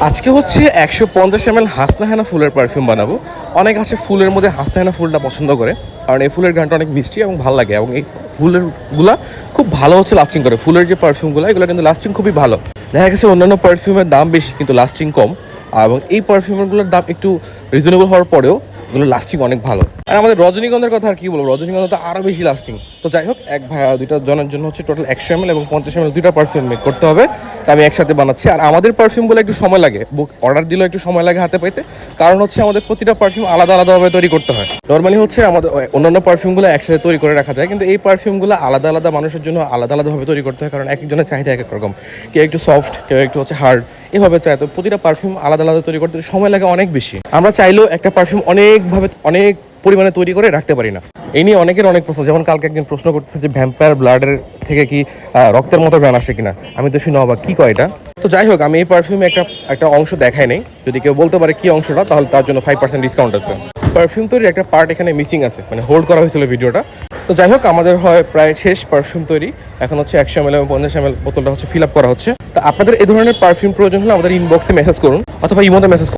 আজকে হচ্ছে 150 ml হাসনা হেনা ফুলের পারফিউম বানাবো। অনেক আছে ফুলের মধ্যে হাসনা হেনা ফুলটা পছন্দ করে, কারণ এই ফুলের গানটা অনেক মিষ্টি এবং ভালো লাগে, এবং এই ফুলের গুলা খুব ভালো হচ্ছে লাস্টিং করে। ফুলের যে পারফিউমগুলো এগুলো কিন্তু লাস্টিং খুবই ভালো। দেখা গেছে অন্যান্য পারফিউমের দাম বেশি কিন্তু লাস্টিং কম, এবং এই পারফিউমগুলোর দাম একটু রিজনেবল হওয়ার পরেও এগুলো লাস্টিং অনেক ভালো। আর আমাদের রজনীগন্ধার কথা আর কি বলবো, রজনীগন্ধা তো আরও বেশি লাস্টিং। তো যাই হোক, এক ভাইয়া দুইটা জনের জন্য হচ্ছে টোটাল 100 ml এবং 50 ml দুইটা পারফিউম মেক করতে হবে। তো আমি একসাথে বানাচ্ছি। আর আমাদের পারফিউমগুলো একটু সময় লাগে, বুক অর্ডার দিলেও একটু সময় লাগে হাতে পাইতে, কারণ হচ্ছে আমাদের প্রতিটা পারফিউম আলাদা আলাদাভাবে তৈরি করতে হয়। নর্মালি হচ্ছে আমাদের অন্যান্য পারফিউমগুলো একসাথে তৈরি করে রাখা যায়, কিন্তু এই পারফিউমগুলো আলাদা আলাদা মানুষের জন্য আলাদা আলাদাভাবে তৈরি করতে হয়, কারণ এক একজনের চাহিদা এক এক রকম। কেউ একটু সফট, কেউ একটু হচ্ছে হার্ড, এভাবে চায়। তো প্রতিটা পারফিউম আলাদা আলাদা তৈরি করতে সময় লাগে অনেক বেশি। আমরা চাইলেও একটা পারফিউম অনেক পরিমাণে তৈরি করে রাখতে পারি না। এই নিয়ে অনেকের অনেক প্রশ্ন, যেমন কালকে একজন প্রশ্ন করতেছে যে ভ্যাম্পায়ার ব্লাডের থেকে কি রক্তের মতো ব্যান আসে কিনা। আমি তো শুনে অবাক, কি কয় এটা। তো যাই হোক, আমি এই পারফিউমে একটা অংশ দেখাই নেই। যদি কেউ বলতে পারে কি অংশটা, তাহলে তার জন্য 5% ডিসকাউন্ট আছে। পারফিউম তৈরির একটা পার্ট এখানে মিসিং আছে, মানে হোল্ড করা হয়েছিল ভিডিওটা। তো যাই হোক, আমাদের হয় প্রায় শেষ পারফিউম তৈরি। এখন হচ্ছে 100 ml এবং 50 ml বোতলটা হচ্ছে ফিল আপ করা হচ্ছে। তো আপনাদের এই ধরনের পারফিউম প্রয়োজন হলে আমাদের ইনবক্সে মেসেজ করুন, অথবা ইমোতে মেসেজ করুন।